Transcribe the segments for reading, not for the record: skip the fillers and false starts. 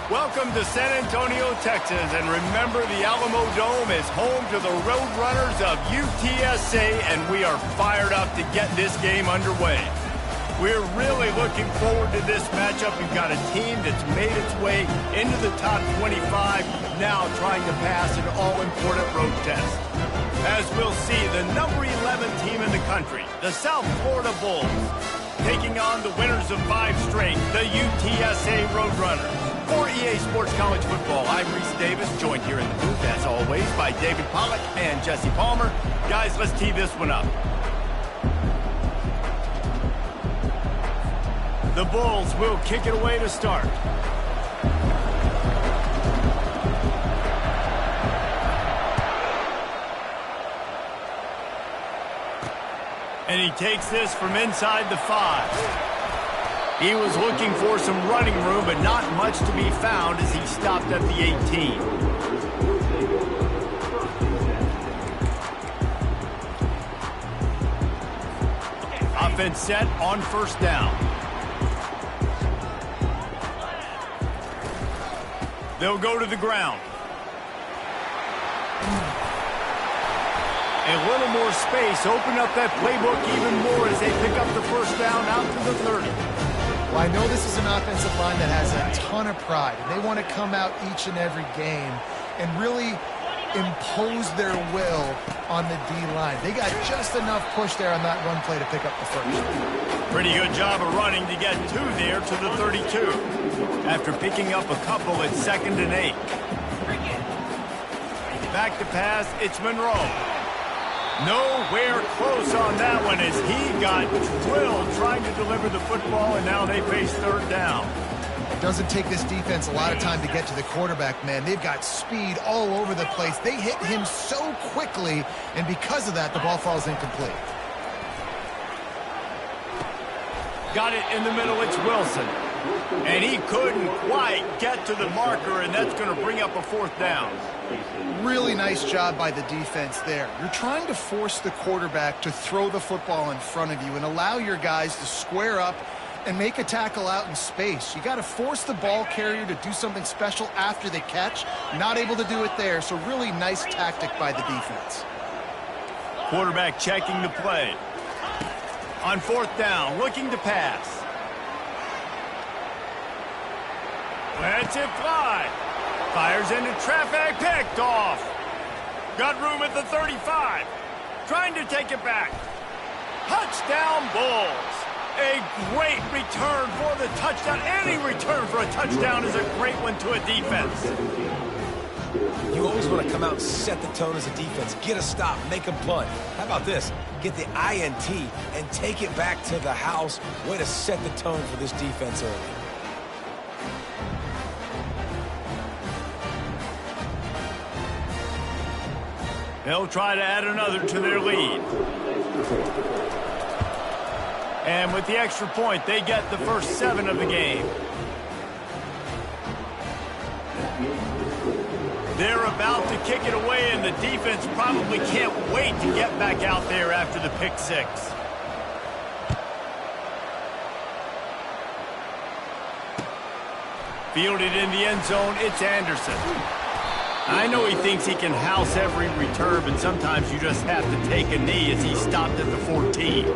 Welcome to San Antonio, Texas, and remember the Alamo Dome is home to the Roadrunners of UTSA, and we are fired up to get this game underway. We're really looking forward to this matchup. You've got a team that's made its way into the top 25, now trying to pass an all-important road test. As we'll see, the number 11 team in the country, the South Florida Bulls, taking on the winners of 5 straight, the UTSA Roadrunners. For EA Sports College Football, I'm Reese Davis, joined here in the booth, as always, by David Pollack and Jesse Palmer. Guys, let's tee this one up. The Bulls will kick it away to start. And he takes this from inside the 5. He was looking for some running room, but not much to be found as he stopped at the 18. Offense set on first down. They'll go to the ground. A little more space, open up that playbook even more as they pick up the first down out to the 30. Well, I know this is an offensive line that has a ton of pride, and they want to come out each and every game and really impose their will on the D-line. They got just enough push there on that run play to pick up the first. Pretty good job of running to get 2 there to the 32. After picking up a couple at 2nd and 8. Back to pass, it's Monroe. Nowhere close on that one as he got drilled trying to deliver the football, and now they face 3rd down. It doesn't take this defense a lot of time to get to the quarterback, man. They've got speed all over the place. They hit him so quickly, and because of that, the ball falls incomplete. Got it in the middle, it's Wilson. And he couldn't quite get to the marker, and that's going to bring up a 4th down. Really nice job by the defense there. You're trying to force the quarterback to throw the football in front of you and allow your guys to square up and make a tackle out in space. You got to force the ball carrier to do something special after the catch. Not able to do it there, so really nice tactic by the defense. Quarterback checking the play. On 4th down, looking to pass. Lets it fly. Fires into traffic, picked off. Got room at the 35. Trying to take it back. Touchdown Bulls. A great return for the touchdown. Any return for a touchdown is a great one to a defense. You always want to come out and set the tone as a defense. Get a stop, make a punt. How about this? Get the INT and take it back to the house. Way to set the tone for this defense early. They'll try to add another to their lead. And with the extra point, they get the first 7 of the game. They're about to kick it away, and the defense probably can't wait to get back out there after the pick 6. Fielded in the end zone, it's Anderson. I know he thinks he can house every return, but sometimes you just have to take a knee as he stopped at the 14.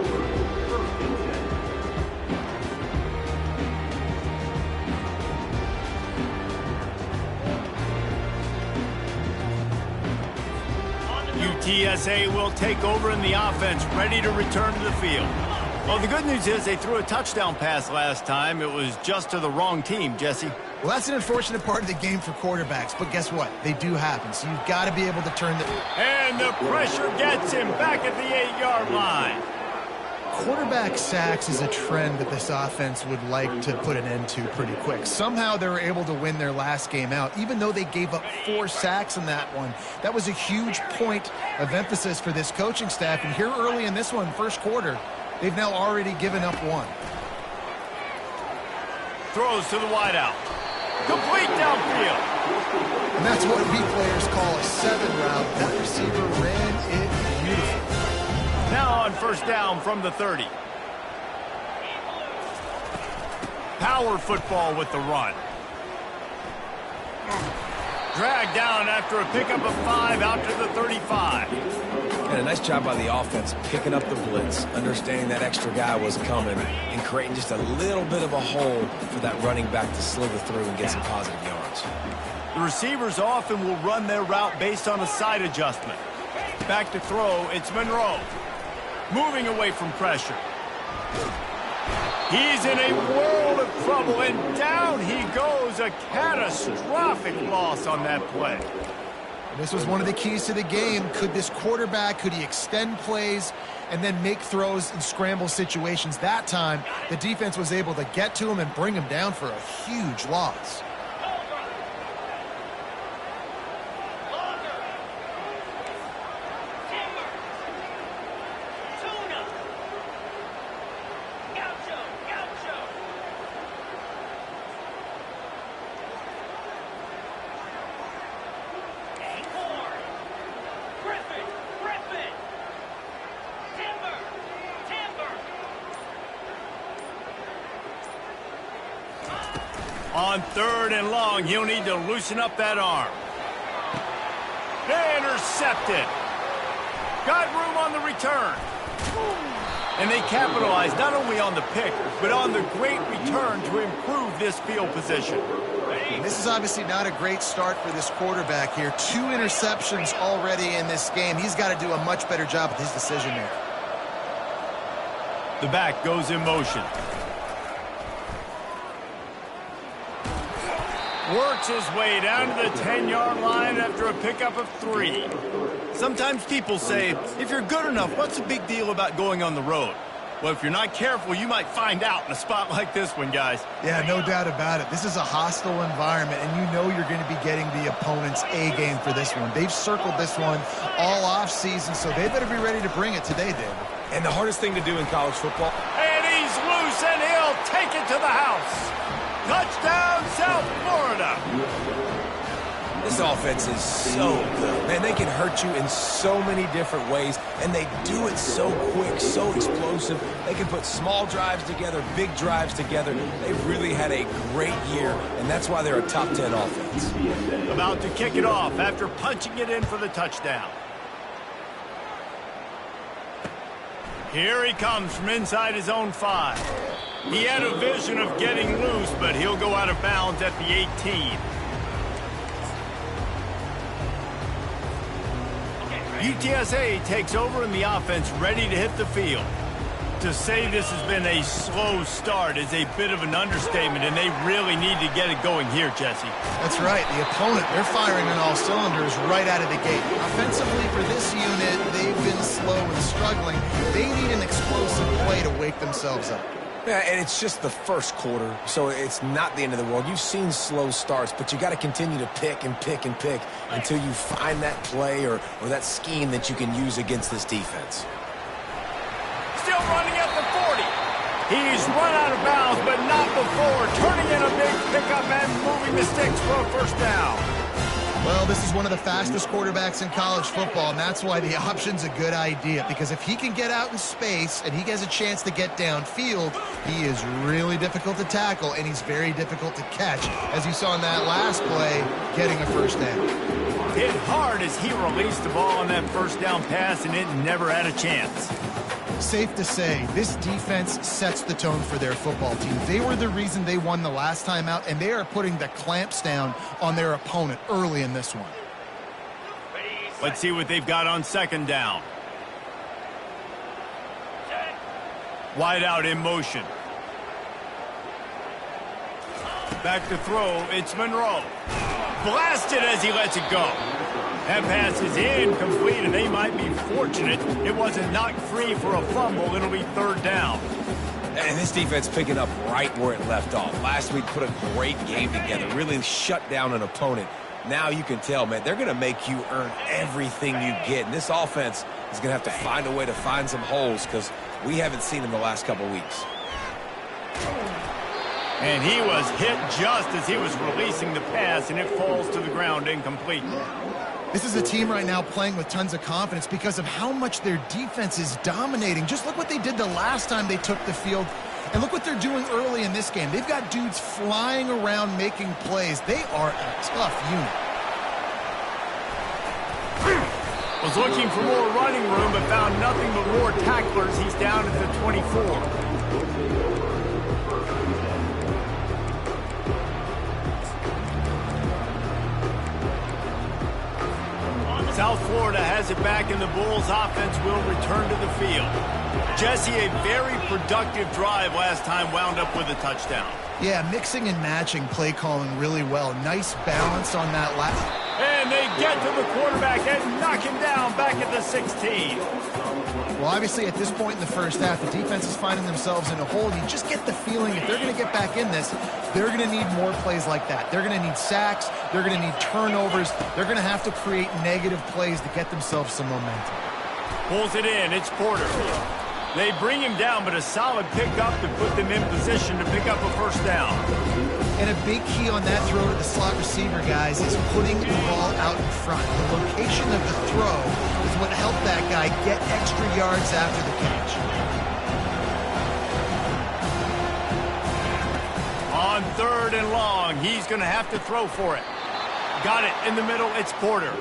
UTSA will take over in the offense, ready to return to the field. Well, the good news is they threw a touchdown pass last time. It was just to the wrong team, Jesse. Well, that's an unfortunate part of the game for quarterbacks, but guess what? They do happen, so you've got to be able to turn the... And the pressure gets him back at the 8-yard line. Quarterback sacks is a trend that this offense would like to put an end to pretty quick. Somehow they were able to win their last game out, even though they gave up 4 sacks in that one. That was a huge point of emphasis for this coaching staff, and here early in this one, first quarter, they've now already given up 1. Throws to the wideout. Complete downfield. And that's what we players call a 7 route. That receiver ran it beautifully. Now on first down from the 30. Power football with the run. Dragged down after a pickup of 5 out to the 35. And a nice job by the offense picking up the blitz, understanding that extra guy was coming, and creating just a little bit of a hole for that running back to slither through and get some positive yards. The receivers often will run their route based on a side adjustment. Back to throw, it's Monroe. Moving away from pressure. He's in a world of trouble, and down he goes. A catastrophic loss on that play. This was one of the keys to the game. Could this quarterback, could he extend plays and then make throws in scramble situations? That time, the defense was able to get to him and bring him down for a huge loss. On 3rd and long, he'll need to loosen up that arm. Intercepted. Got room on the return. And they capitalized not only on the pick, but on the great return to improve this field position. And this is obviously not a great start for this quarterback here. 2 interceptions already in this game. He's got to do a much better job with his decision making. The back goes in motion. Works his way down to the 10-yard line after a pickup of 3. Sometimes people say, if you're good enough, what's the big deal about going on the road? Well, if you're not careful, you might find out in a spot like this one, guys. Yeah, no doubt about it. This is a hostile environment, and you know you're going to be getting the opponent's A game for this one. They've circled this one all offseason, so they better be ready to bring it today, David. And the hardest thing to do in college football. And he's loose, and he'll take it to the house. Touchdown, South Florida. This offense is so good. Man, they can hurt you in so many different ways, and they do it so quick, so explosive. They can put small drives together, big drives together. They've really had a great year, and that's why they're a top 10 offense. About to kick it off after punching it in for the touchdown. Here he comes from inside his own 5. He had a vision of getting loose, but he'll go out of bounds at the 18. UTSA takes over in the offense, ready to hit the field. To say this has been a slow start is a bit of an understatement, and they really need to get it going here, Jesse. That's right. The opponent, they're firing on all cylinders right out of the gate. Offensively, for this unit, they've been slow and struggling. They need an explosive play to wake themselves up. Yeah, and it's just the first quarter, so it's not the end of the world. You've seen slow starts, but you got to continue to pick and pick and pick until you find that play or that scheme that you can use against this defense. Still running at the 40. He's run out of bounds, but not before turning in a big pickup and moving the sticks for a first down. Well, this is one of the fastest quarterbacks in college football, and that's why the option's a good idea, because if he can get out in space and he has a chance to get downfield, he is really difficult to tackle, and he's very difficult to catch, as you saw in that last play, getting a first down. Hit hard as he released the ball on that first down pass, and it never had a chance. Safe to say, this defense sets the tone for their football team. They were the reason they won the last time out, and they are putting the clamps down on their opponent early in this one. Let's see what they've got on second down. Wide out in motion. Back to throw. It's Monroe. Blasted as he lets it go. That pass is incomplete, and they might be fortunate it wasn't knocked free for a fumble. It'll be third down. And this defense picking up right where it left off. Last week put a great game together, really shut down an opponent. Now you can tell, man, they're going to make you earn everything you get. And this offense is going to have to find a way to find some holes because we haven't seen them the last couple weeks. And he was hit just as he was releasing the pass, and it falls to the ground incomplete. This is a team right now playing with tons of confidence because of how much their defense is dominating. Just look what they did the last time they took the field, and look what they're doing early in this game. They've got dudes flying around making plays. They are a tough unit. Was looking for more running room, but found nothing but more tacklers. He's down at the 24. South Florida has it back, and the Bulls offense will return to the field. Jesse, a very productive drive last time, wound up with a touchdown. Yeah, mixing and matching play calling really well. Nice balance on that last. And they get to the quarterback and knock him down back at the 16. Well, obviously, at this point in the first half, the defense is finding themselves in a hole. You just get the feeling if they're going to get back in this, they're going to need more plays like that. They're going to need sacks. They're going to need turnovers. They're going to have to create negative plays to get themselves some momentum. Pulls it in. It's Porter. They bring him down, but a solid pickup to put them in position to pick up a first down. And a big key on that throw to the slot receiver, guys, is putting the ball out in front. The location of the throw is what helped that guy get extra yards after the catch. On third and long, he's going to have to throw for it. Got it in the middle. It's Porter.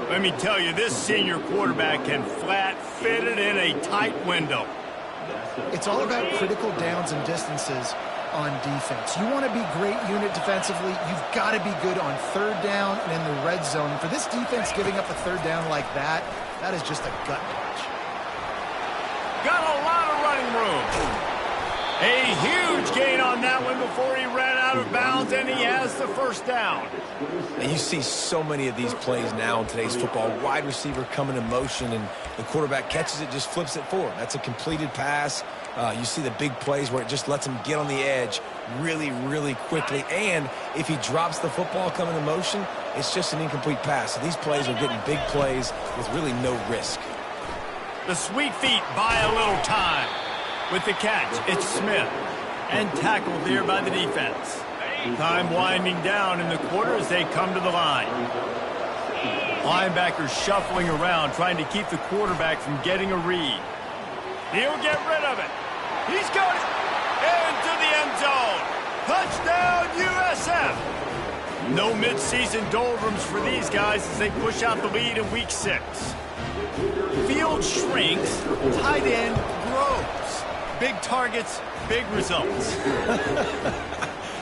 Let me tell you, this senior quarterback can flat fit it in a tight window. It's all about critical downs and distances on defense. You want to be great unit defensively, you've got to be good on third down and in the red zone. And for this defense giving up a third down like that, that is just a gut punch. Got a lot of running room. A huge gain on that one before he ran out of bounds, and he has the first down. And you see so many of these plays now in today's football. Wide receiver coming in motion, and the quarterback catches it, just flips it forward. That's a completed pass. You see the big plays where it just lets him get on the edge really, really quickly. And if he drops the football coming in motion, it's just an incomplete pass. So these plays are getting big plays with really no risk. The sweet feet buy a little time. With the catch, it's Smith. And tackled there by the defense. Time winding down in the quarter as they come to the line. Linebackers shuffling around, trying to keep the quarterback from getting a read. He'll get rid of it. He's got it. Into the end zone. Touchdown, USF. No midseason doldrums for these guys as they push out the lead in week 6. Field shrinks, tight end grows. Big targets, big results.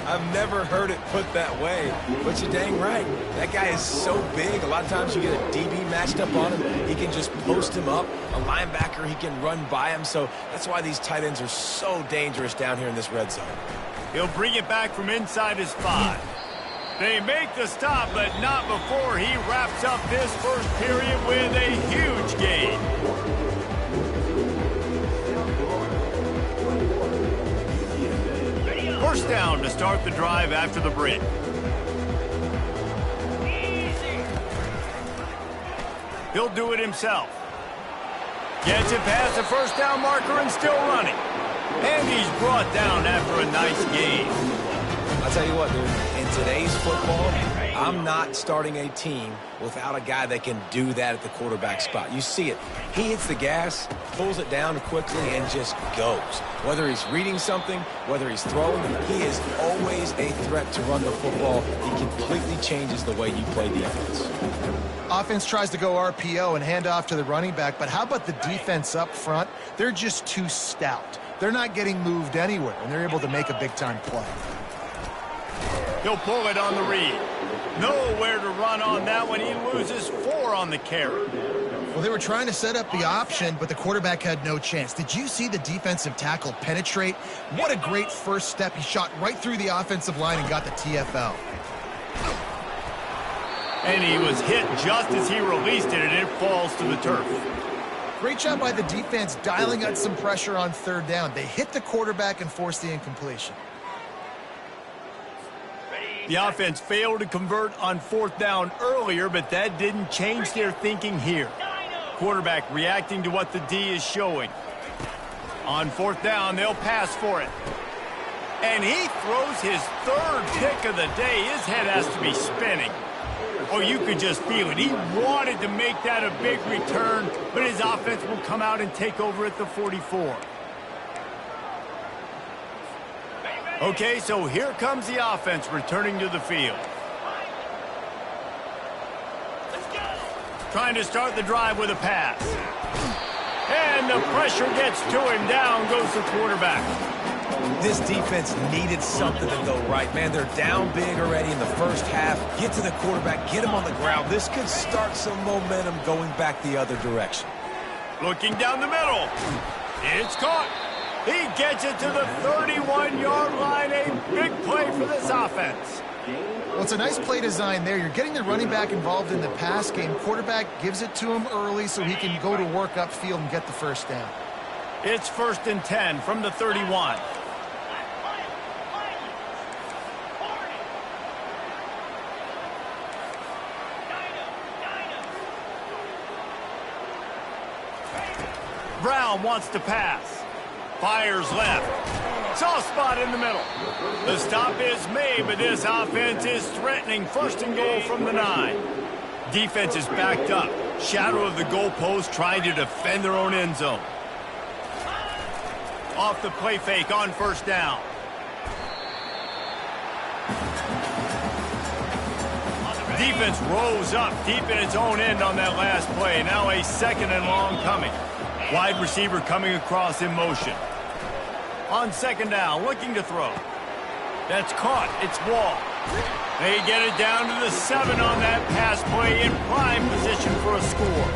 I've never heard it put that way, but you're dang right. That guy is so big. A lot of times you get a DB matched up on him. He can just post him up. A linebacker, he can run by him. So that's why these tight ends are so dangerous down here in this red zone. He'll bring it back from inside his 5. They make the stop, but not before he wraps up this first period with a huge gain. First down to start the drive after the break. He'll do it himself. Gets it past the first down marker and still running. And he's brought down after a nice gain. I'll tell you what, dude. In today's football, I'm not starting a team without a guy that can do that at the quarterback spot. You see it. He hits the gas, pulls it down quickly, and just goes. Whether he's reading something, whether he's throwing, he is always a threat to run the football. He completely changes the way you play defense. Offense tries to go RPO and hand off to the running back, but how about the defense up front? They're just too stout. They're not getting moved anywhere, and they're able to make a big-time play. He'll pull it on the read. Nowhere to run on that one. He loses 4 on the carry. Well, they were trying to set up the option, but the quarterback had no chance. Did you see the defensive tackle penetrate? What a great first step. He shot right through the offensive line and got the TFL. And he was hit just as he released it, and it falls to the turf. Great job by the defense dialing out some pressure on third down. They hit the quarterback and forced the incompletion. The offense failed to convert on 4th down earlier, but that didn't change their thinking here. Quarterback reacting to what the D is showing. On 4th down, they'll pass for it. And he throws his 3rd pick of the day. His head has to be spinning. Oh, you could just feel it. He wanted to make that a big return, but his offense will come out and take over at the 44. Okay, so here comes the offense returning to the field. Trying to start the drive with a pass. And the pressure gets to him. Down goes the quarterback. This defense needed something to go right, man. They're down big already in the first half. Get to the quarterback, get him on the ground. This could start some momentum going back the other direction. Looking down the middle. It's caught. He gets it to the 31-yard line. A big play for this offense. Well, it's a nice play design there. You're getting the running back involved in the pass game. Quarterback gives it to him early so he can go to work upfield and get the first down. It's 1st and 10 from the 31. Brown wants to pass. Fires left. Soft spot in the middle. The stop is made, but this offense is threatening 1st and goal from the 9. Defense is backed up. Shadow of the goalpost trying to defend their own end zone. Off the play fake on 1st down. Defense rose up deep in its own end on that last play. Now a 2nd and long coming. Wide receiver coming across in motion. On 2nd down, looking to throw. That's caught. It's Wall. They get it down to the 7 on that pass play in prime position for a score.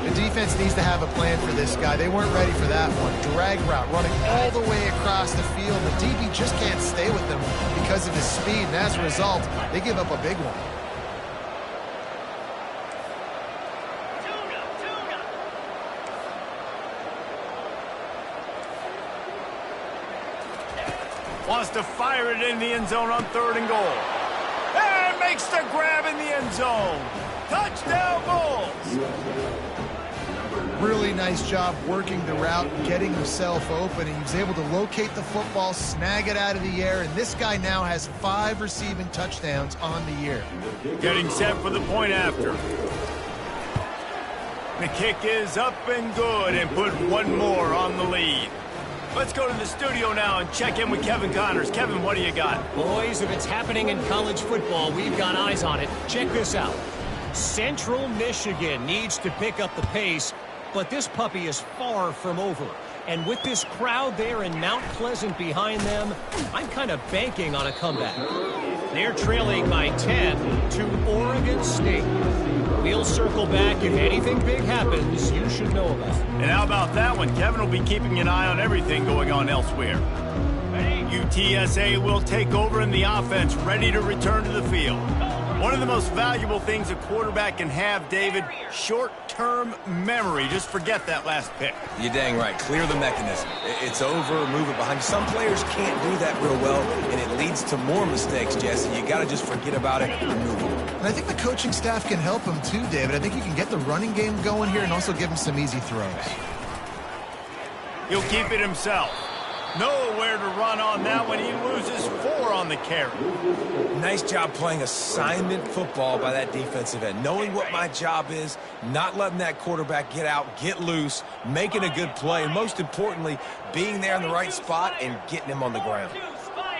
The defense needs to have a plan for this guy. They weren't ready for that one. Drag route running all the way across the field. The DB just can't stay with them because of his speed, and as a result, they give up a big one. Wants to fire it in the end zone on 3rd and goal. And makes the grab in the end zone. Touchdown Bulls! Really nice job working the route, getting himself open. He was able to locate the football, snag it out of the air, and this guy now has 5 receiving touchdowns on the year. Getting set for the point after. The kick is up and good and put 1 more on the lead. Let's go to the studio now and check in with Kevin Connors. Kevin, what do you got? Boys, if it's happening in college football, we've got eyes on it. Check this out. Central Michigan needs to pick up the pace, but this puppy is far from over. And with this crowd there in Mount Pleasant behind them, I'm kind of banking on a comeback. They're trailing by 10 to Oregon State. We'll circle back if anything big happens you should know about. And how about that one? Kevin will be keeping an eye on everything going on elsewhere. UTSA will take over in the offense, ready to return to the field. One of the most valuable things a quarterback can have, David, short-term memory. Just forget that last pick. You're dang right. Clear the mechanism. It's over, move it behind you. Some players can't do that real well, and it leads to more mistakes, Jesse. You got to just forget about it and move on. And I think the coaching staff can help him too, David. I think you can get the running game going here and also give him some easy throws. He'll keep it himself. Nowhere to run on that one. He loses 4 on the carry. Nice job playing assignment football by that defensive end. Knowing what my job is, not letting that quarterback get out, get loose, making a good play, and most importantly, being there in the right spot and getting him on the ground.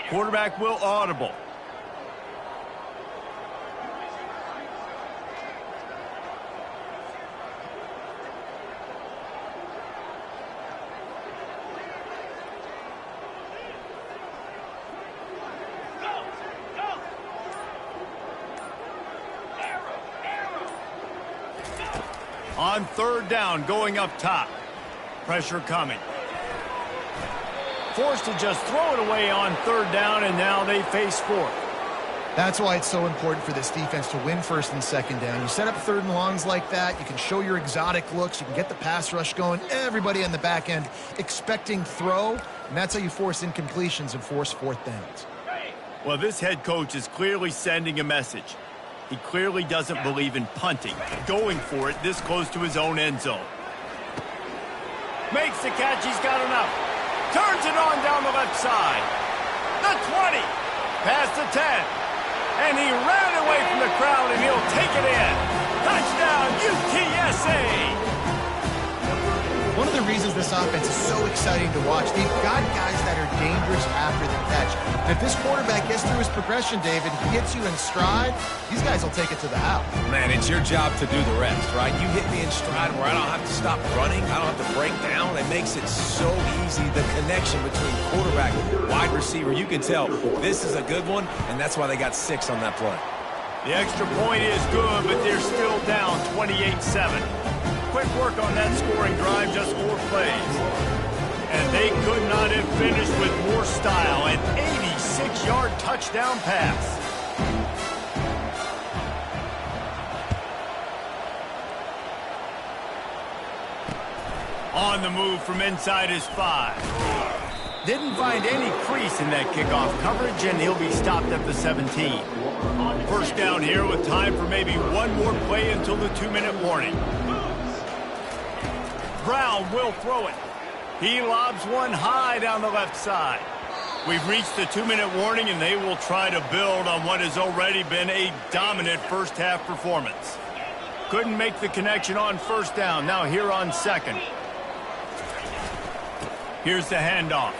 Quarterback will audible. On third down, going up top. Pressure coming. Forced to just throw it away on third down, and now they face fourth. That's why it's so important for this defense to win first and second down. You set up third and longs like that. You can show your exotic looks. You can get the pass rush going. Everybody on the back end expecting throw, and that's how you force incompletions and force fourth downs. Well, this head coach is clearly sending a message. He clearly doesn't believe in punting, going for it this close to his own end zone. Makes the catch. He's got enough. Turns it on down the left side. The 20. Past the 10. And he ran away from the crowd, and he'll take it in. Touchdown, UTSA! One of the reasons this offense is so exciting to watch, they've got guys that are dangerous after the catch. And if this quarterback gets through his progression, David, he hits you in stride, these guys will take it to the house. Man, it's your job to do the rest, right? You hit me in stride where I don't have to stop running. I don't have to break down. It makes it so easy, the connection between quarterback and wide receiver. You can tell this is a good one, and that's why they got 6 on that play. The extra point is good, but they're still down 28-7. Quick work on that scoring drive, just 4 plays. And they could not have finished with more style. An 86-yard touchdown pass. On the move from inside his 5. Didn't find any crease in that kickoff coverage, and he'll be stopped at the 17. First down here with time for maybe one more play until the 2-minute warning. Brown will throw it. He lobs one high down the left side. We've reached the 2-minute warning, and they will try to build on what has already been a dominant first-half performance. Couldn't make the connection on first down. Now here on second. Here's the handoff.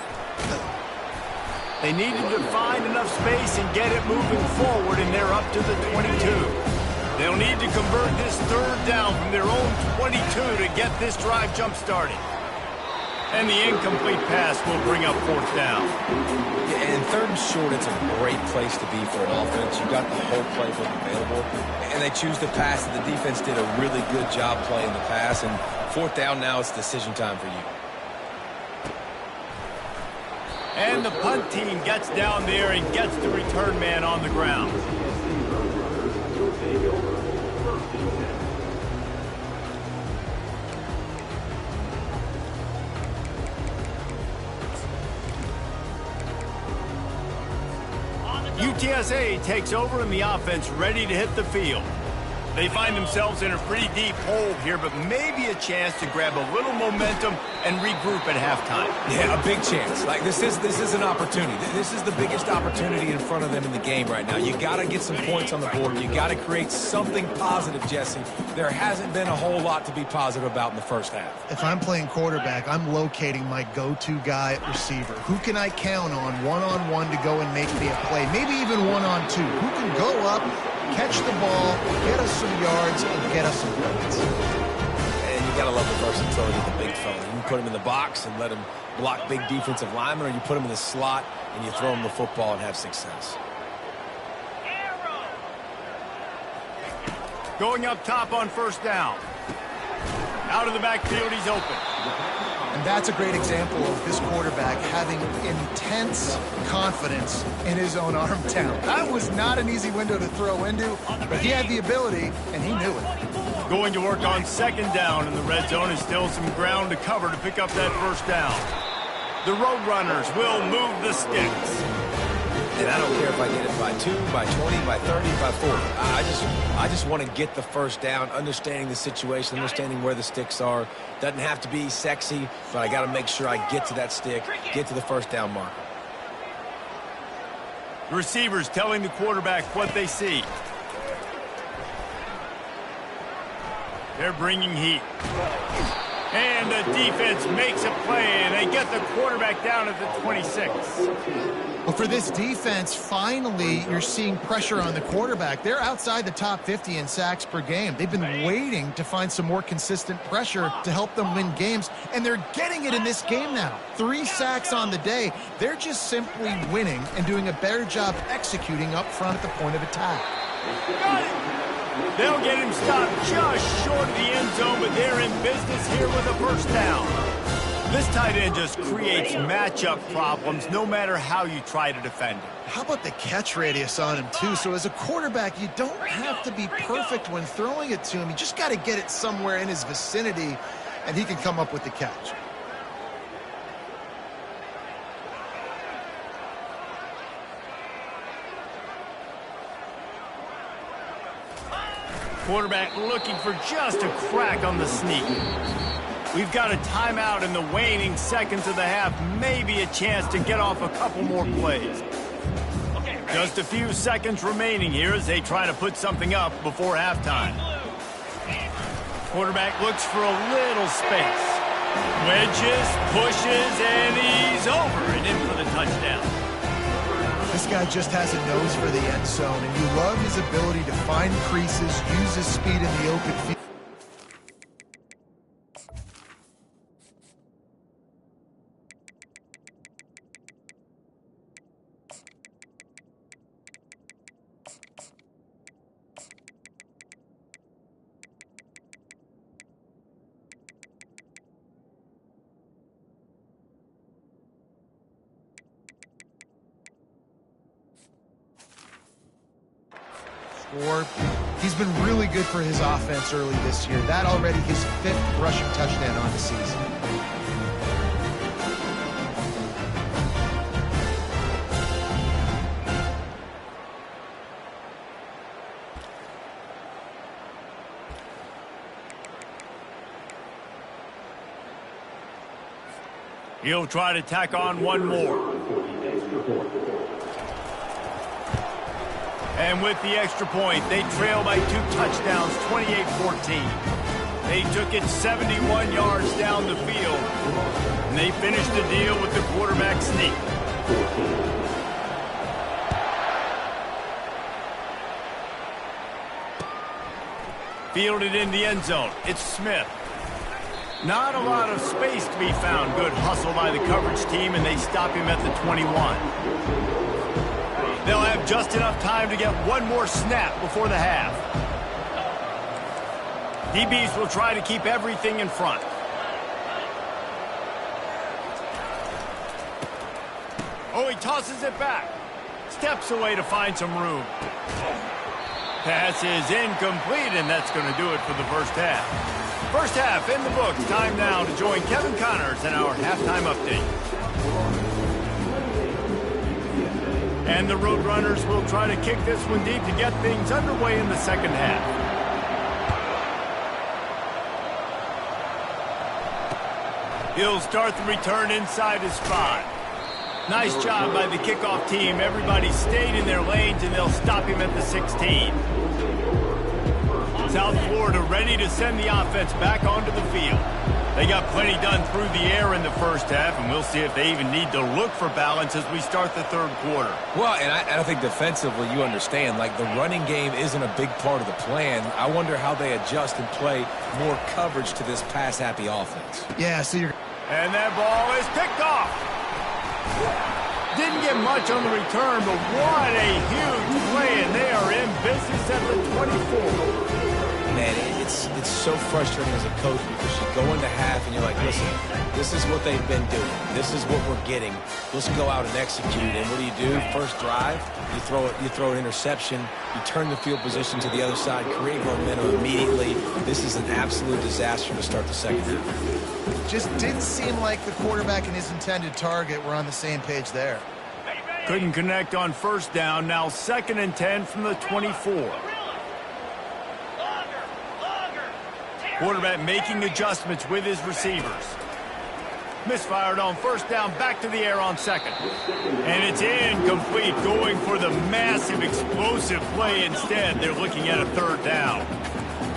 They needed to find enough space and get it moving forward, and they're up to the 22. They'll need to convert this third down from their own 22 to get this drive jump-started. And the incomplete pass will bring up fourth down. Yeah, and third and short, it's a great place to be for an offense. You've got the whole playbook available, and they choose to pass. The defense did a really good job playing the pass, and fourth down now, it's decision time for you. And the punt team gets down there and gets the return man on the ground. UTSA takes over in the offense, ready to hit the field. They find themselves in a pretty deep hole here, but maybe a chance to grab a little momentum and regroup at halftime. Yeah, a big chance. Like this is an opportunity. This is the biggest opportunity in front of them in the game right now. You got to get some points on the board. You got to create something positive, Jesse. There hasn't been a whole lot to be positive about in the first half. If I'm playing quarterback, I'm locating my go-to guy at receiver. Who can I count on one-on-one to go and make me a play? Maybe even one-on-two. Who can go up, catch the ball, get us some yards, and get us some points. And you got to love the versatility of the big fella. You can put him in the box and let him block big defensive linemen, or you put him in the slot and you throw him the football and have success. Going up top on first down. Out of the backfield, he's open. And that's a great example of this quarterback having intense confidence in his own arm talent. That was not an easy window to throw into, but he had the ability, and he knew it. Going to work on second down in the red zone is still some ground to cover to pick up that first down. The Roadrunners will move the sticks. And I don't care if I get it by 2, by 20, by 30, by 40. I just want to get the first down, understanding the situation, understanding where the sticks are. Doesn't have to be sexy, but I got to make sure I get to that stick, get to the first down marker. The receivers telling the quarterback what they see. They're bringing heat. And the defense makes a play, and they get the quarterback down at the 26. Well, for this defense, finally, you're seeing pressure on the quarterback. They're outside the top 50 in sacks per game. They've been waiting to find some more consistent pressure to help them win games, and they're getting it in this game now. 3 sacks on the day. They're just simply winning and doing a better job executing up front at the point of attack. They'll get him stopped just short of the end zone, but they're in business here with a first down. This tight end just creates matchup problems no matter how you try to defend him. How about the catch radius on him, too? So as a quarterback, you don't have to be perfect when throwing it to him. You just got to get it somewhere in his vicinity, and he can come up with the catch. Quarterback looking for just a crack on the sneak. We've got a timeout in the waning seconds of the half. Maybe a chance to get off a couple more plays. Just a few seconds remaining here as they try to put something up before halftime. Quarterback looks for a little space. Wedges, pushes, and he's over and in for the touchdown. This guy just has a nose for the end zone, and you love his ability to find creases, use his speed in the open field. He's been really good for his offense early this year. That already his 5th rushing touchdown on the season. He'll try to tack on one more. And with the extra point, they trail by 2 touchdowns, 28-14. They took it 71 yards down the field, and they finished the deal with the quarterback sneak. Fielded in the end zone. It's Smith. Not a lot of space to be found. Good hustle by the coverage team, and they stop him at the 21. They'll have just enough time to get one more snap before the half. DBs will try to keep everything in front. Oh, he tosses it back. Steps away to find some room. Pass is incomplete, and that's going to do it for the first half. First half in the books. Time now to join Kevin Connors in our halftime update. And the Roadrunners will try to kick this one deep to get things underway in the second half. He'll start the return inside his 5. Nice job by the kickoff team. Everybody stayed in their lanes, and they'll stop him at the 16. South Florida ready to send the offense back onto the field. They got plenty done through the air in the first half, and we'll see if they even need to look for balance as we start the third quarter. Well, and I think defensively, you understand, like the running game isn't a big part of the plan. I wonder how they adjust and play more coverage to this pass-happy offense. Yeah, so you're... And that ball is picked off. Didn't get much on the return, but what a huge play, and they are in business at the 24. Man, it's so frustrating as a coach because you go into half and you're like, listen, this is what they've been doing. This is what we're getting. Let's go out and execute. And what do? First drive, you throw an interception, you turn the field position to the other side, create momentum immediately. This is an absolute disaster to start the second half. Just didn't seem like the quarterback and his intended target were on the same page there. Couldn't connect on first down. Now 2nd and 10 from the 24. Quarterback making adjustments with his receivers. Misfired on first down, back to the air on 2nd. And it's incomplete, going for the massive explosive play instead. They're looking at a 3rd down.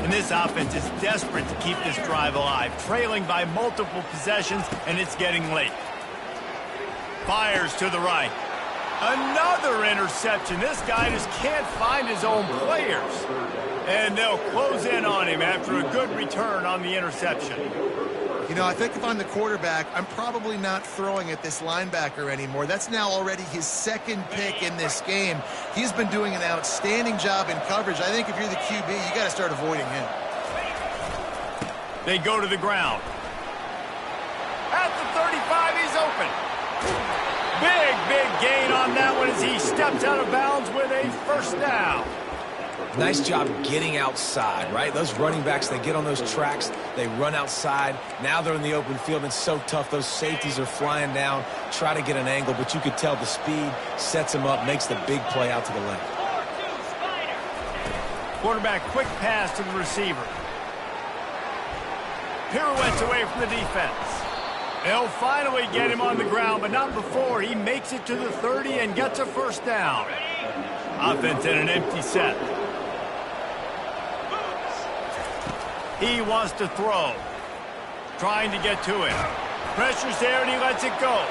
And this offense is desperate to keep this drive alive, trailing by multiple possessions, and it's getting late. Fires to the right. Another interception. This guy just can't find his own players. And they'll close in on him after a good return on the interception. You know, I think if I'm the quarterback, I'm probably not throwing at this linebacker anymore. That's now already his second pick in this game. He's been doing an outstanding job in coverage. I think if you're the QB, you got to start avoiding him. They go to the ground. At the 35, he's open. Big gain on that one as he steps out of bounds with a first down. Nice job getting outside, right? Those running backs, they get on those tracks, they run outside. Now they're in the open field. It's so tough. Those safeties are flying down, try to get an angle, but you could tell the speed sets him up, makes the big play out to the left. Quarterback quick pass to the receiver. Pirouettes away from the defense. They'll finally get him on the ground, but not before he makes it to the 30 and gets a first down. Offense in an empty set. He wants to throw. Trying to get to it. Pressure's there and he lets it go.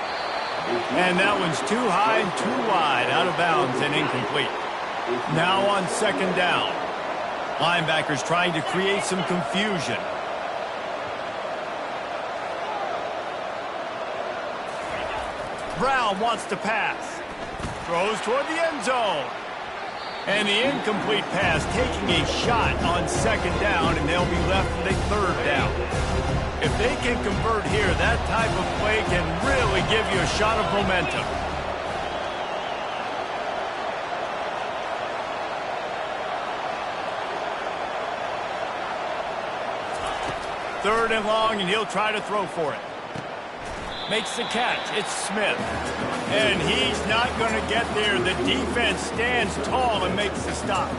And that one's too high and too wide, out of bounds and incomplete. Now on second down. Linebackers trying to create some confusion. Brown wants to pass. Throws toward the end zone. And the incomplete pass taking a shot on second down, and they'll be left with a third down. If they can convert here, that type of play can really give you a shot of momentum. Third and long, and he'll try to throw for it. Makes the catch. It's Smith. And he's not going to get there. The defense stands tall and makes the stop.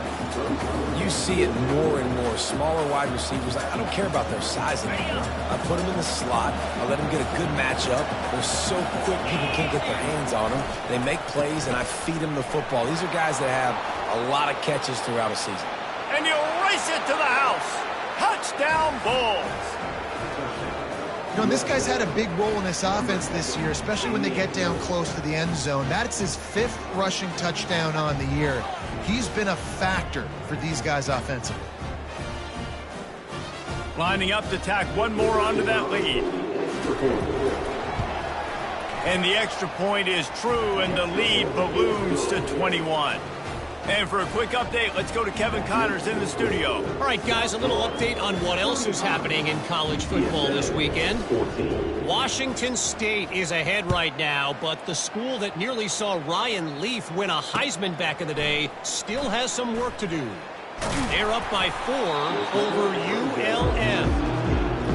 You see it more and more. Smaller wide receivers, I don't care about their size anymore. I put them in the slot. I let them get a good matchup. They're so quick, people can't get their hands on them. They make plays, and I feed them the football. These are guys that have a lot of catches throughout a season. And you race it to the house. Touchdown, Bulls. You know, this guy's had a big role in this offense this year, especially when they get down close to the end zone. That's his 5th rushing touchdown on the year. He's been a factor for these guys offensively. Lining up to tack one more onto that lead. And the extra point is true, and the lead balloons to 21. And for a quick update, let's go to Kevin Connors in the studio. All right, guys, a little update on what else is happening in college football this weekend. Washington State is ahead right now, but the school that nearly saw Ryan Leaf win a Heisman back in the day still has some work to do. They're up by 4 over ULM.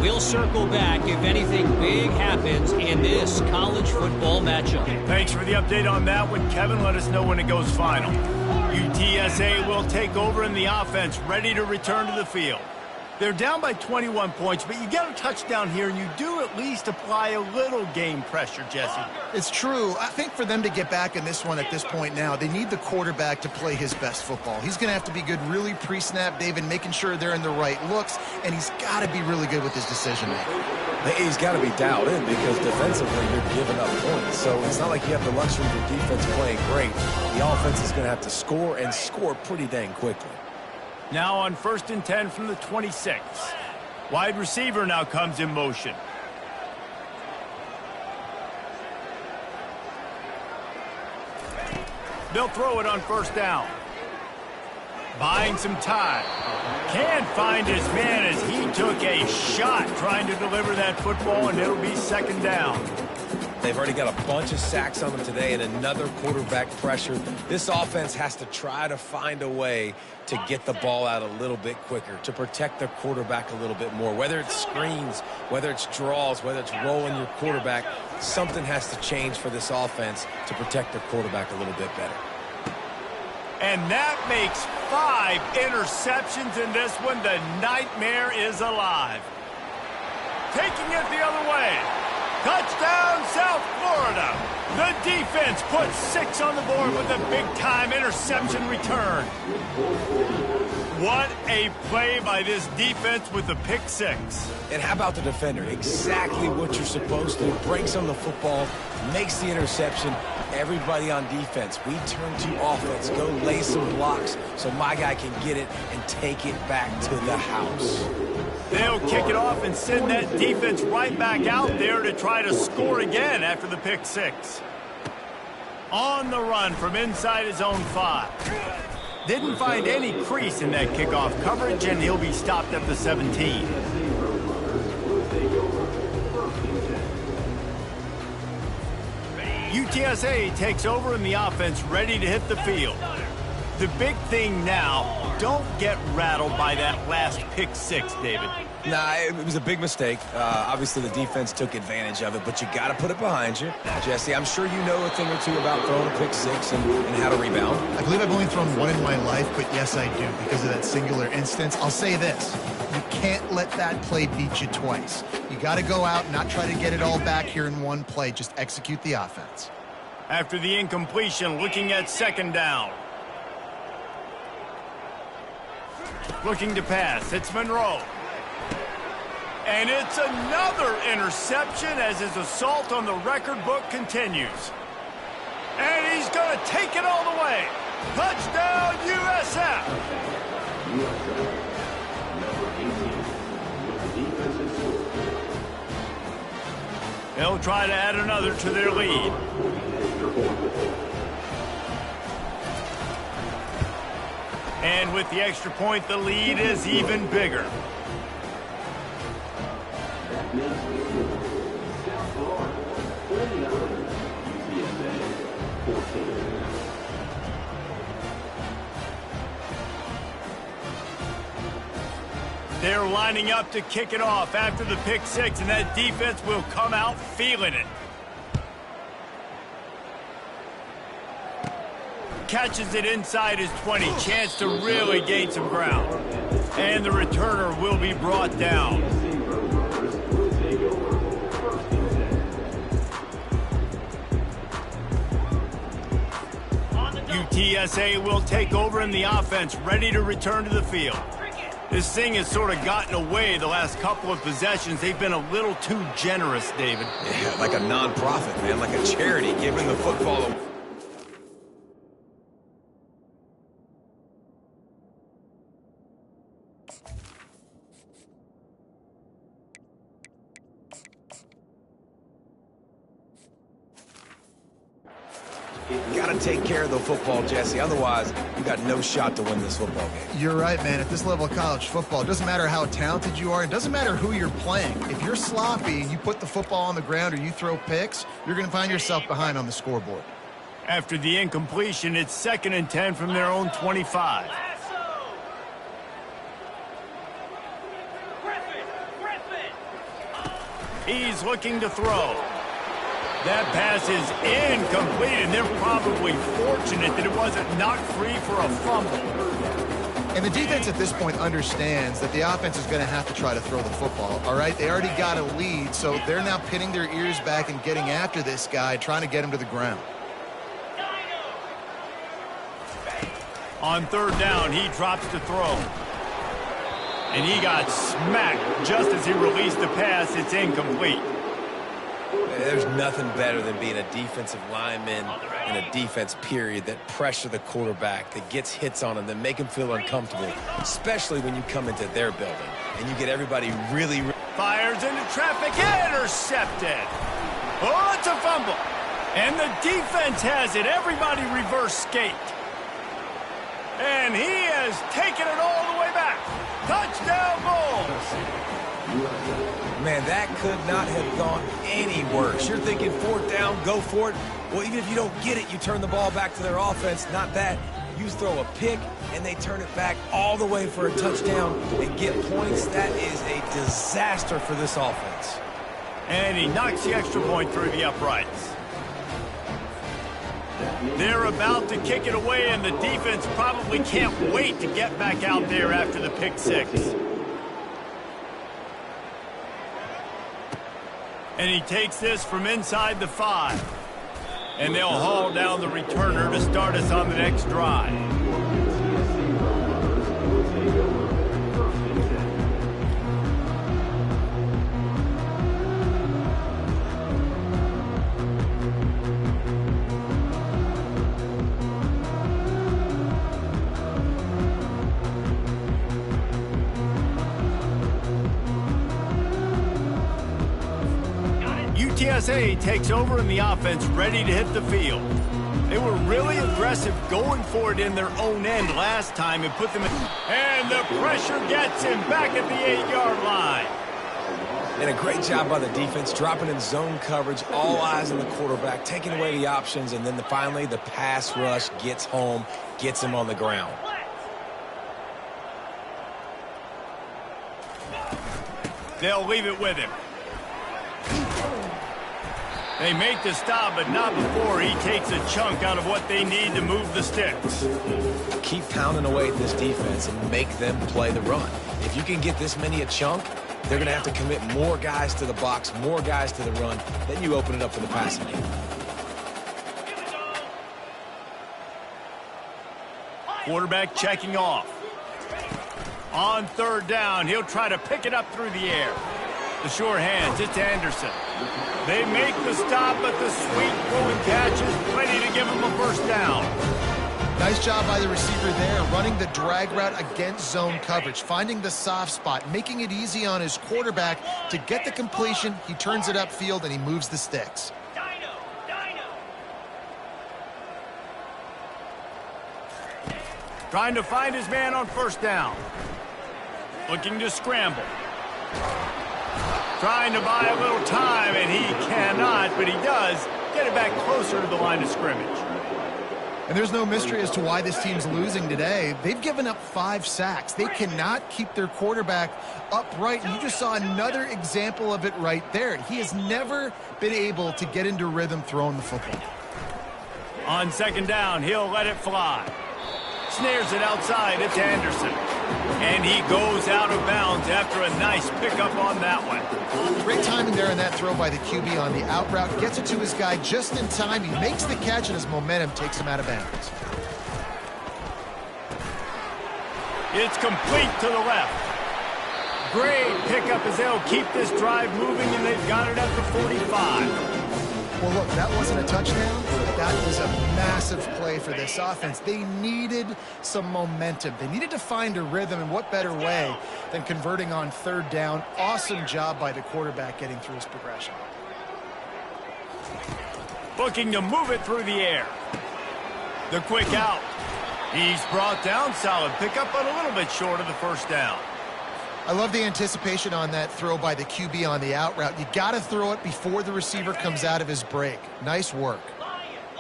We'll circle back if anything big happens in this college football matchup. Thanks for the update on that one, Kevin. Let us know when it goes final. UTSA will take over in the offense, ready to return to the field. They're down by 21 points, but you get a touchdown here, and you do at least apply a little game pressure, Jesse. It's true. I think for them to get back in this one at this point now, they need the quarterback to play his best football. He's going to have to be good really pre-snap, David, making sure they're in the right looks, and he's got to be really good with his decision-making. He's got to be dialed in because defensively you're giving up points. So it's not like you have the luxury of your defense playing great. The offense is going to have to score and score pretty dang quickly. Now on 1st and 10 from the 26. Wide receiver now comes in motion. They'll throw it on 1st down. Buying some time. Can't find his man as he took a shot trying to deliver that football, and it'll be 2nd down. They've already got a bunch of sacks on them today and another quarterback pressure. This offense has to try to find a way to get the ball out a little bit quicker, to protect their quarterback a little bit more. Whether it's screens, whether it's draws, whether it's rolling your quarterback, something has to change for this offense to protect their quarterback a little bit better. And that makes 5 interceptions in this one. The nightmare is alive. Taking it the other way. Touchdown, South Florida. The defense puts 6 on the board with a big-time interception return. What a play by this defense with the pick six. And how about the defender? Exactly what you're supposed to. Breaks on the football, makes the interception. Everybody on defense, we turn to offense. Go lay some blocks so my guy can get it and take it back to the house. They'll kick it off and send that defense right back out there to try to score again after the pick six. On the run from inside his own 5. Didn't find any crease in that kickoff coverage, and he'll be stopped at the 17. UTSA takes over in the offense, ready to hit the field. The big thing now, don't get rattled by that last pick six, David. Nah, it was a big mistake. Obviously, the defense took advantage of it, but you got to put it behind you. Jesse, I'm sure you know a thing or two about throwing a pick six and how to rebound. I believe I've only thrown one in my life, but yes, I do, because of that singular instance. I'll say this. You can't let that play beat you twice. You got to go out and not try to get it all back here in one play. Just execute the offense. After the incompletion, looking at second down. Looking to pass. It's Monroe. And it's another interception as his assault on the record book continues. And he's going to take it all the way. Touchdown, USF! They'll try to add another to their lead. And with the extra point, the lead is even bigger. They're lining up to kick it off after the pick six, and that defense will come out feeling it. Catches it inside his 20. Chance to really gain some ground. And the returner will be brought down. UTSA will take over in the offense, ready to return to the field. This thing has sort of gotten away the last couple of possessions. They've been a little too generous, David. Yeah, like a non-profit, man, like a charity giving the football away. Got to take care of the football, Jesse. Otherwise, you got no shot to win this football game. You're right, man. At this level of college football, it doesn't matter how talented you are. It doesn't matter who you're playing. If you're sloppy and you put the football on the ground or you throw picks, you're going to find yourself behind on the scoreboard. After the incompletion, it's 2nd and 10 from their own 25. He's looking to throw. That pass is incomplete, and they're probably fortunate that it wasn't knocked free for a fumble. And the defense at this point understands that the offense is going to have to try to throw the football, all right? They already got a lead, so they're now pinning their ears back and getting after this guy, trying to get him to the ground. On 3rd down, he drops to throw. And he got smacked just as he released the pass. It's incomplete. There's nothing better than being a defensive lineman in a defense period that pressure the quarterback, that gets hits on him, that make him feel uncomfortable, especially when you come into their building and you get everybody really... Fires into traffic, intercepted. Oh, it's a fumble. And the defense has it. Everybody reverse skate. And he has taken it all the way back. Touchdown Bulls. Man, that could not have gone any worse. You're thinking 4th down, go for it. Well, even if you don't get it, you turn the ball back to their offense. Not that. You throw a pick, and they turn it back all the way for a touchdown and get points. That is a disaster for this offense. And he knocks the extra point through the uprights. They're about to kick it away, and the defense probably can't wait to get back out there after the pick six. And he takes this from inside the 5. And they'll haul down the returner to start us on the next drive. UTSA takes over in the offense, ready to hit the field. They were really aggressive going for it in their own end last time and put them in. And the pressure gets him back at the 8-yard line. And a great job by the defense, dropping in zone coverage, all eyes on the quarterback, taking away the options, and then finally the pass rush gets home, gets him on the ground. They'll leave it with him. They make the stop, but not before he takes a chunk out of what they need to move the sticks. Keep pounding away at this defense and make them play the run. If you can get this many a chunk, they're going to have to commit more guys to the box, more guys to the run. Then you open it up for the passing game. Quarterback checking off. On third down, he'll try to pick it up through the air. The sure hands, it's Anderson. They make the stop, but the sweet throwing catch is ready to give him a first down. Nice job by the receiver there, running the drag route against zone coverage, finding the soft spot, making it easy on his quarterback to get the completion. He turns it upfield, and he moves the sticks. Trying to find his man on first down. Looking to scramble. Trying to buy a little time, and he cannot, but he does get it back closer to the line of scrimmage. And there's no mystery as to why this team's losing today. They've given up 5 sacks. They cannot keep their quarterback upright. And you just saw another example of it right there. He has never been able to get into rhythm throwing the football. On second down, he'll let it fly. Snares it outside. It's Anderson. And he goes out of bounds after a nice pickup on that one. Great timing there in that throw by the QB on the out route. Gets it to his guy just in time. He makes the catch, and his momentum takes him out of bounds. It's complete to the left. Great pickup as they'll keep this drive moving, and they've got it at the 45. Well, look, that wasn't a touchdown, but that was a massive play for this offense. They needed some momentum. They needed to find a rhythm, and what better way than converting on third down. Awesome job by the quarterback getting through his progression. Looking to move it through the air. The quick out. He's brought down. Solid pickup, but a little bit short of the first down. I love the anticipation on that throw by the QB on the out route. You got to throw it before the receiver comes out of his break. Nice work.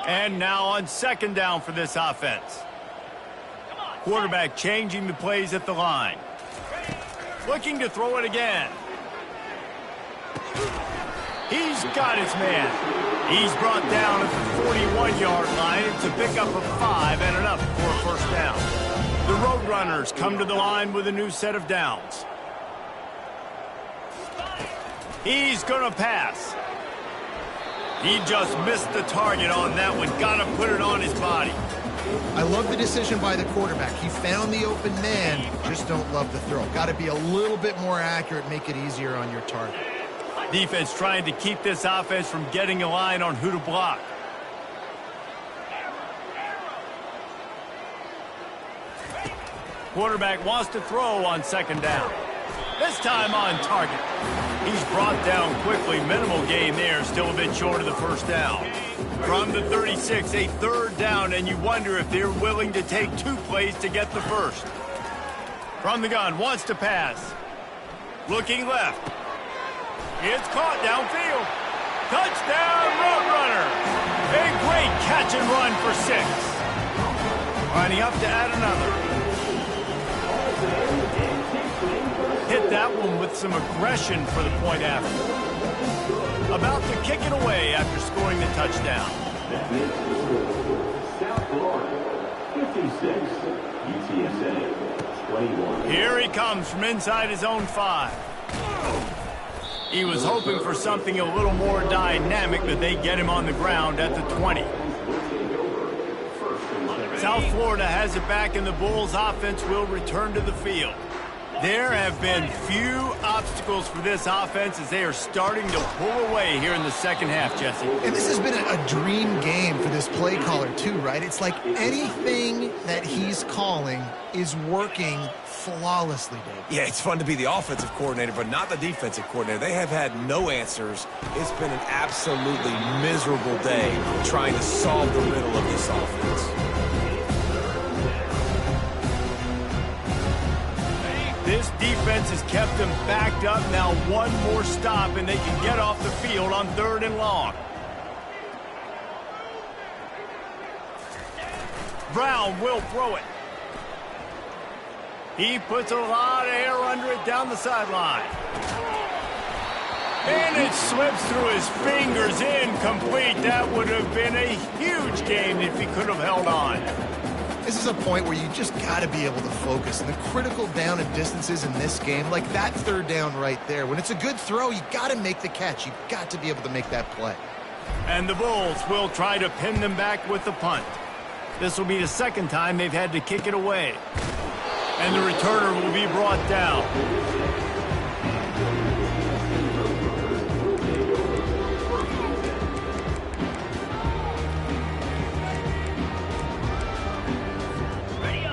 And now on second down for this offense. Quarterback changing the plays at the line. Looking to throw it again. He's got his man. He's brought down at the 41-yard line. It's a pickup of 5 and enough for a first down. The Roadrunners come to the line with a new set of downs. He's going to pass. He just missed the target on that one. Got to put it on his body. I love the decision by the quarterback. He found the open man. Just don't love the throw. Got to be a little bit more accurate, make it easier on your target. Defense trying to keep this offense from getting a line on who to block. Quarterback wants to throw on second down. This time on target. He's brought down quickly. Minimal gain there. Still a bit short of the first down. From the 36, a third down, and you wonder if they're willing to take 2 plays to get the first. From the gun, wants to pass. Looking left. It's caught downfield. Touchdown, Roadrunner. A great catch and run for 6. Lining up to add another. Hit that one with some aggression for the point after. About to kick it away after scoring the touchdown. South Florida, 56, UTSA, 21. Here he comes from inside his own 5. He was hoping for something a little more dynamic, but they get him on the ground at the 20. South Florida has it back, and the Bulls offense will return to the field. There have been few obstacles for this offense as they are starting to pull away here in the second half, Jesse. And this has been a dream game for this play caller too, right? It's like anything that he's calling is working flawlessly, Dave. Yeah, it's fun to be the offensive coordinator, but not the defensive coordinator. They have had no answers. It's been an absolutely miserable day trying to solve the riddle of this offense. This defense has kept them backed up. Now one more stop, and they can get off the field on 3rd and long. Brown will throw it. He puts a lot of air under it down the sideline. And it slips through his fingers, incomplete. That would have been a huge game if he could have held on. This is a point where you just got to be able to focus. And the critical down and distances in this game, like that 3rd down right there, when it's a good throw, you got to make the catch. You've got to be able to make that play. And the Bulls will try to pin them back with the punt. This will be the second time they've had to kick it away. And the returner will be brought down.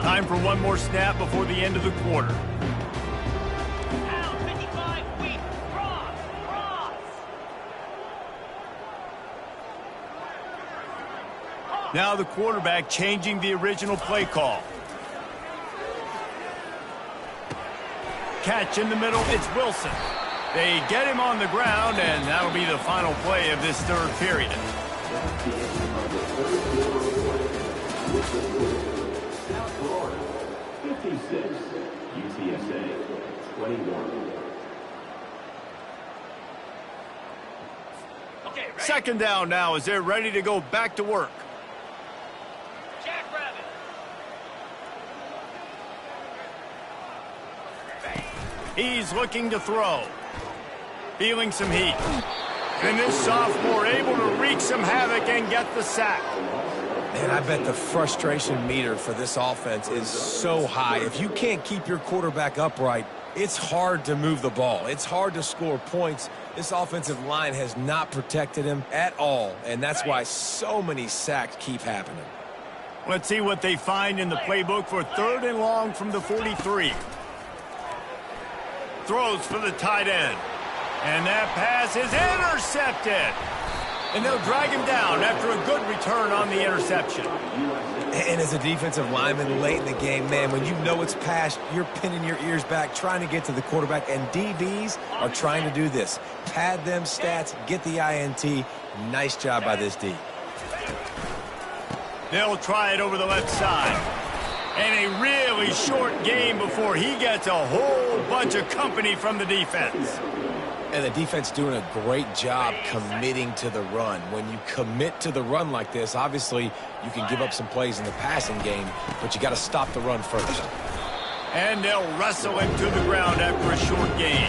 Time for one more snap before the end of the quarter. Now 55 feet. Cross. Now the quarterback changing the original play call. Catch in the middle, it's Wilson. They get him on the ground, and that'll be the final play of this 3rd period. Florida, 56. UTSA, 21. Okay, ready? Second down now as they're ready to go back to work. Jackrabbit. He's looking to throw. Feeling some heat. And this sophomore able to wreak some havoc and get the sack. And I bet the frustration meter for this offense is so high. If you can't keep your quarterback upright, it's hard to move the ball. It's hard to score points. This offensive line has not protected him at all, and that's why so many sacks keep happening. Let's see what they find in the playbook for 3rd and long from the 43. Throws for the tight end. And that pass is intercepted. And they'll drag him down after a good return on the interception. And as a defensive lineman late in the game, man, when you know it's past, you're pinning your ears back, trying to get to the quarterback, and DBs are trying to do this. Pad them stats, get the INT. Nice job by this D. They'll try it over the left side. And a really short game before he gets a whole bunch of company from the defense. And the defense doing a great job committing to the run. When you commit to the run like this, obviously you can give up some plays in the passing game, but you got to stop the run first. And they'll wrestle him to the ground after a short gain.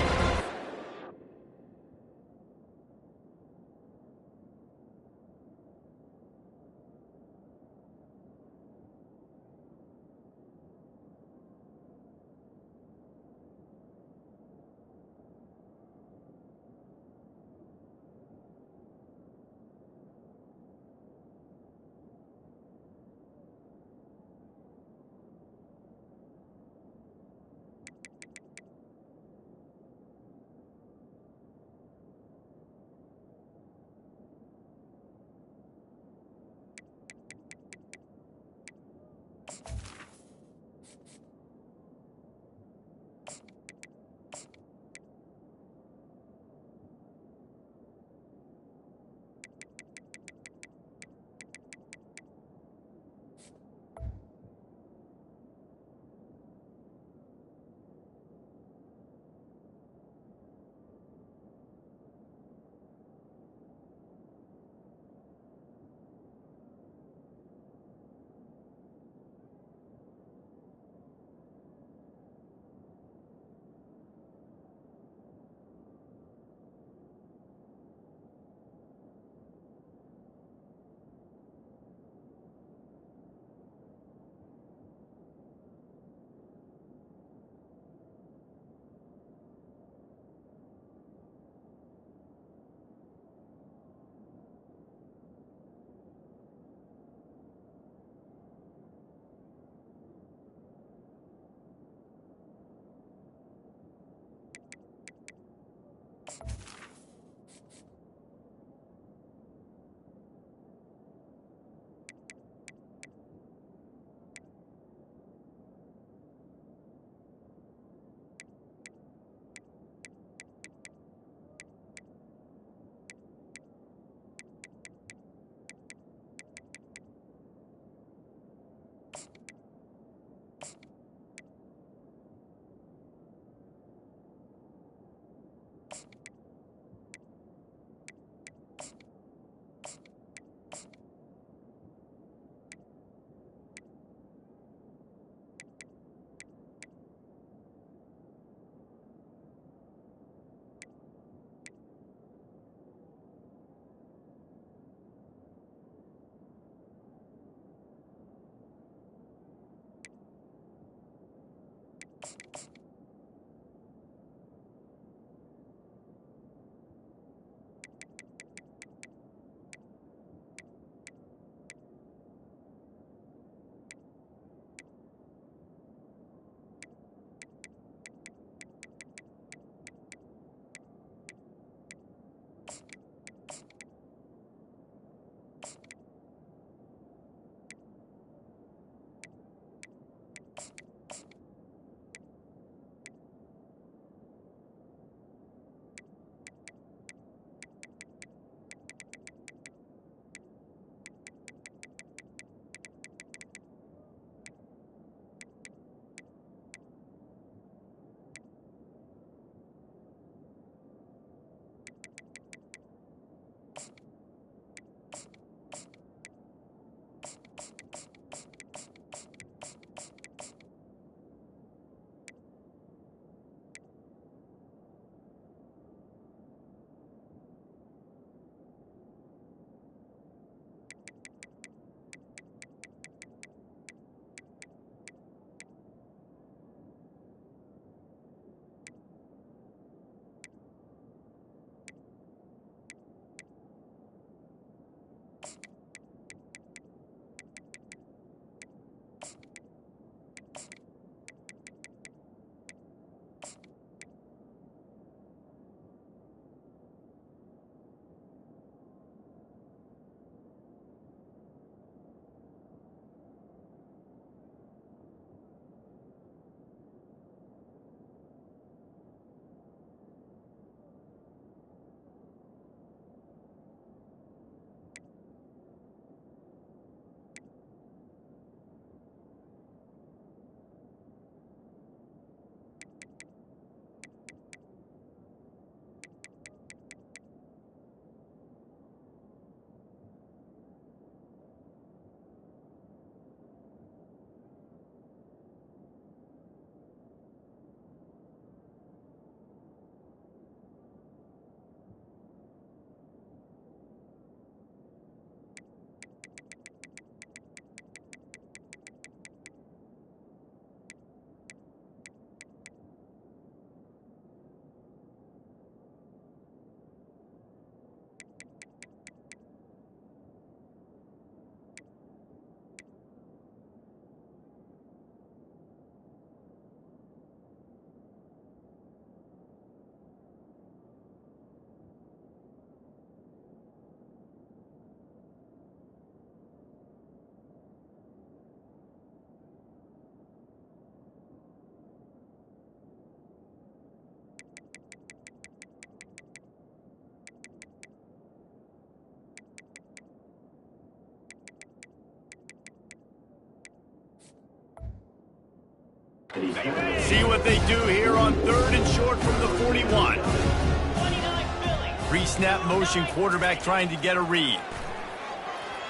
See what they do here on 3rd and short from the 41. 29 Philly. Pre-snap motion, quarterback trying to get a read.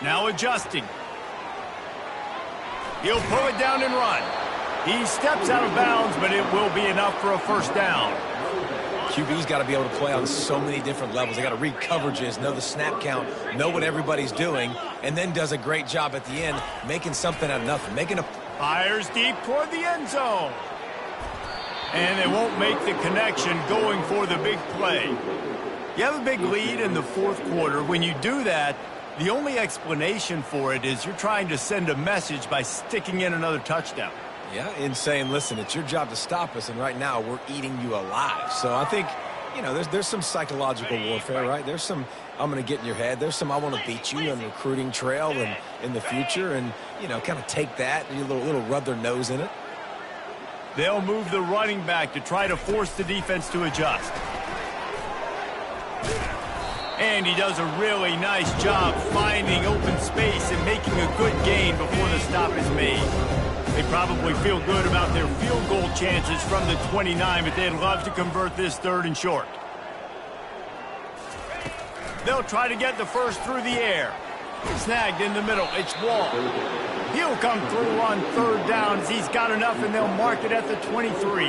Now adjusting. He'll pull it down and run. He steps out of bounds, but it will be enough for a first down. QB's got to be able to play on so many different levels. They got to read coverages, know the snap count, know what everybody's doing, and then does a great job at the end making something out of nothing, making a... Fires deep toward the end zone. And they won't make the connection going for the big play. You have a big lead in the 4th quarter. When you do that, the only explanation for it is you're trying to send a message by sticking in another touchdown. Yeah, in saying, listen, it's your job to stop us, and right now we're eating you alive. So I think, you know, there's some psychological warfare, right? There's some, I'm going to get in your head. There's some, I want to beat you on the recruiting trail and in the future, and, you know, kind of take that and a little rub their nose in it. They'll move the running back to try to force the defense to adjust. And he does a really nice job finding open space and making a good gain before the stop is made. They probably feel good about their field goal chances from the 29, but they'd love to convert this 3rd and short. They'll try to get the first through the air. Snagged in the middle. It's Wall. He'll come through on 3rd downs. He's got enough, and they'll mark it at the 23.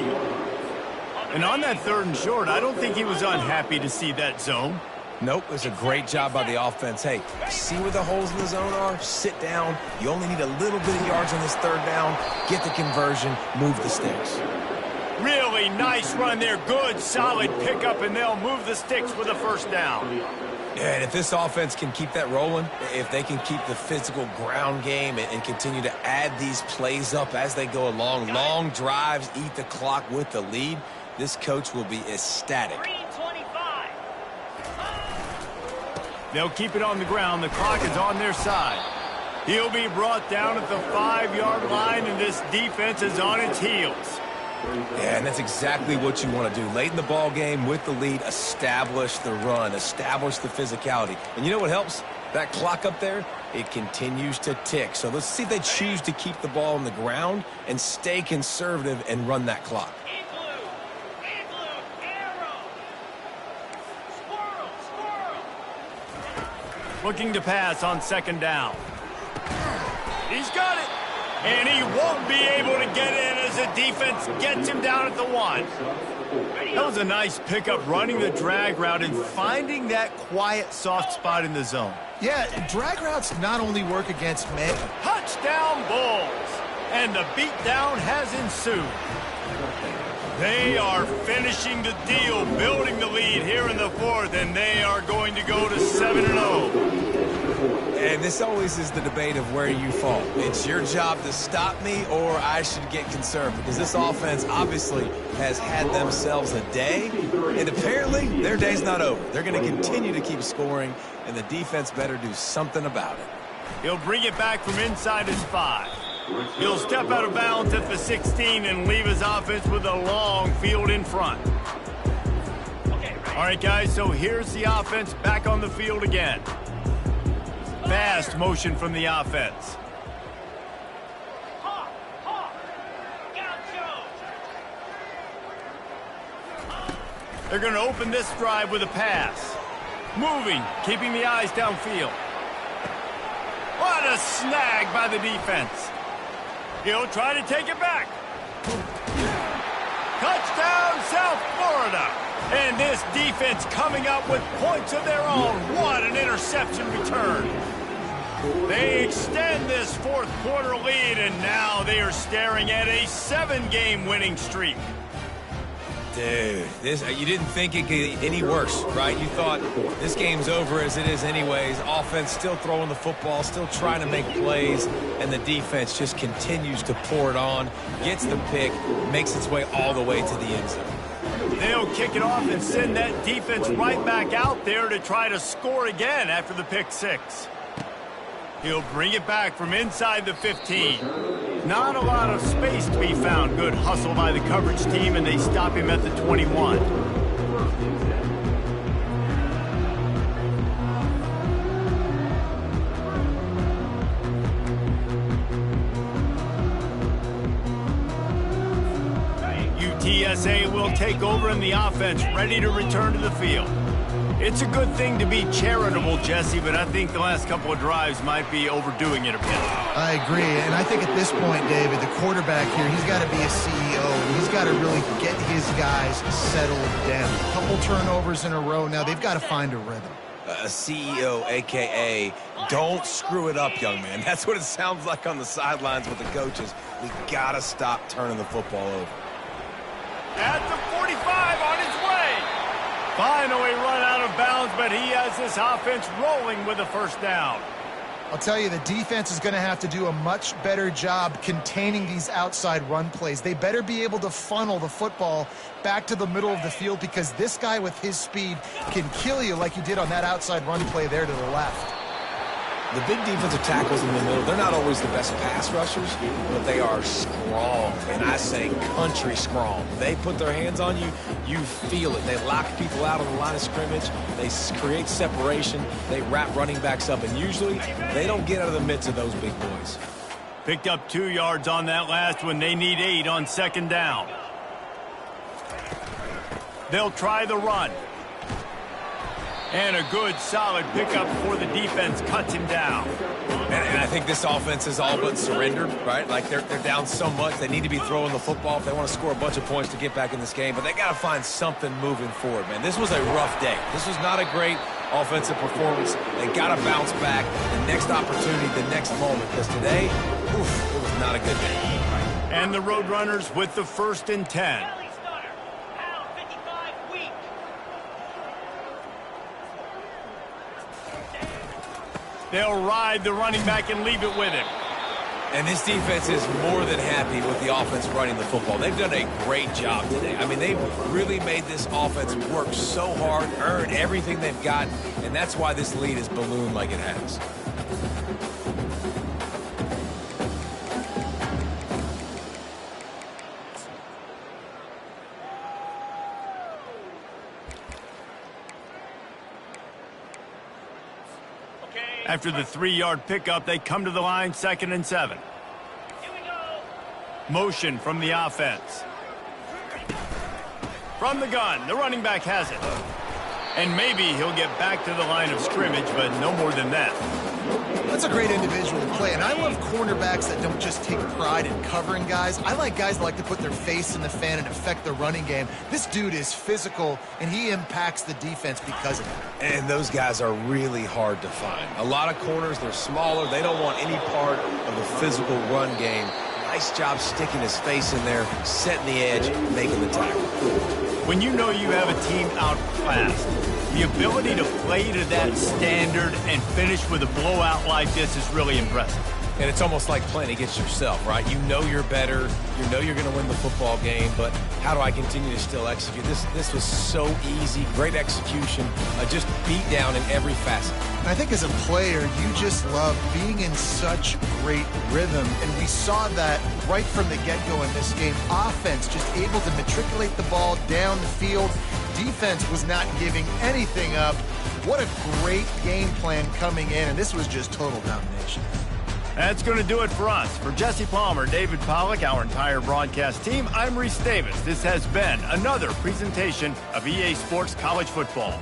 And on that 3rd and short, I don't think he was unhappy to see that zone. Nope, it's a great job by the offense. Hey, see where the holes in the zone are? Sit down. You only need a little bit of yards on this 3rd down. Get the conversion. Move the sticks. Really nice run there. Good, solid pickup, and they'll move the sticks with a first down. Yeah, and if this offense can keep that rolling, if they can keep the physical ground game and continue to add these plays up as they go along, long drives, eat the clock with the lead, this coach will be ecstatic. 3:25. They'll keep it on the ground. The clock is on their side. He'll be brought down at the 5-yard line, and this defense is on its heels. Yeah, and that's exactly what you want to do. Late in the ball game with the lead, establish the run, establish the physicality. And you know what helps? That clock up there, it continues to tick. So let's see if they choose to keep the ball on the ground and stay conservative and run that clock. Igloo, arrow. Squirrel. Looking to pass on second down. He's got it. And he won't be able to get in as the defense gets him down at the 1. That was a nice pickup, running the drag route and finding that quiet, soft spot in the zone. Yeah, drag routes not only work against men. Touchdown Bulls. And the beatdown has ensued. They are finishing the deal, building the lead here in the 4th, and they are going to go to 7-0. And this always is the debate of where you fall. It's your job to stop me, or I should get concerned, because this offense obviously has had themselves a day, and apparently their day's not over. They're going to continue to keep scoring, and the defense better do something about it. He'll bring it back from inside his 5. He'll step out of bounds at the 16 and leave his offense with a long field in front. All right, guys, so here's the offense back on the field again. Fast motion from the offense. They're going to open this drive with a pass. Moving, keeping the eyes downfield. What a snag by the defense. He'll try to take it back. Touchdown, South Florida. And this defense coming up with points of their own. What an interception return. They extend this 4th quarter lead, and now they are staring at a 7-game winning streak. Dude, you didn't think it could get any worse, right? You thought this game's over as it is anyways. Offense still throwing the football, still trying to make plays, and the defense just continues to pour it on, gets the pick, makes its way all the way to the end zone. They'll kick it off and send that defense right back out there to try to score again after the pick 6. He'll bring it back from inside the 15. Not a lot of space to be found. Good hustle by the coverage team, and they stop him at the 21. UTSA will take over in the offense, ready to return to the field. It's a good thing to be charitable, Jesse, but I think the last couple of drives might be overdoing it a bit. I agree, and I think at this point, David, the quarterback here, he's got to be a CEO. He's got to really get his guys settled down. A couple turnovers in a row now. They've got to find a rhythm. A CEO, a.k.a. don't screw it up, young man. That's what it sounds like on the sidelines with the coaches. We got to stop turning the football over. At the 45 on his way. Finally run out of bounds, but he has this offense rolling with a first down. I'll tell you, the defense is going to have to do a much better job containing these outside run plays. They better be able to funnel the football back to the middle of the field, because this guy with his speed can kill you like he did on that outside run play there to the left. The big defensive tackles in the middle, they're not always the best pass rushers, but they are strong, and I say country strong. They put their hands on you, you feel it. They lock people out on the line of scrimmage. They create separation. They wrap running backs up, and usually they don't get out of the midst of those big boys. Picked up 2 yards on that last one. They need 8 on second down. They'll try the run. And a good, solid pickup before the defense cuts him down. And I think this offense is all but surrendered, right? Like they're down so much, they need to be throwing the football if they want to score a bunch of points to get back in this game. But they got to find something moving forward, man. This was a rough day. This was not a great offensive performance. They got to bounce back. The next opportunity, the next moment. Because today, it was not a good day. And the Roadrunners with the 1st and 10. They'll ride the running back and leave it with him. And this defense is more than happy with the offense running the football. They've done a great job today. I mean, they've really made this offense work so hard, earn everything they've got, and that's why this lead is ballooned like it has. After the 3-yard pickup, they come to the line 2nd and 7. Here we go. Motion from the offense. From the gun, the running back has it. And maybe he'll get back to the line of scrimmage, but no more than that. That's a great individual play, and I love cornerbacks that don't just take pride in covering guys. I like guys that like to put their face in the fan and affect the running game. This dude is physical, and he impacts the defense because of it. And those guys are really hard to find. A lot of corners, they're smaller. They don't want any part of the physical run game. Nice job sticking his face in there, setting the edge, making the tackle. When you know you have a team outclassed, the ability to play to that standard and finish with a blowout like this is really impressive. And it's almost like playing against yourself, right? You know you're better. You know you're going to win the football game, but how do I continue to still execute? This was so easy. Great execution. Just beat down in every facet. And I think as a player, you just love being in such great rhythm, and we saw that right from the get-go in this game. Offense just able to matriculate the ball down the field. Defense was not giving anything up. What a great game plan coming in, and this was just total domination. That's going to do it for us. For Jesse Palmer, David Pollack, our entire broadcast team, I'm Reese Davis. This has been another presentation of EA Sports College Football.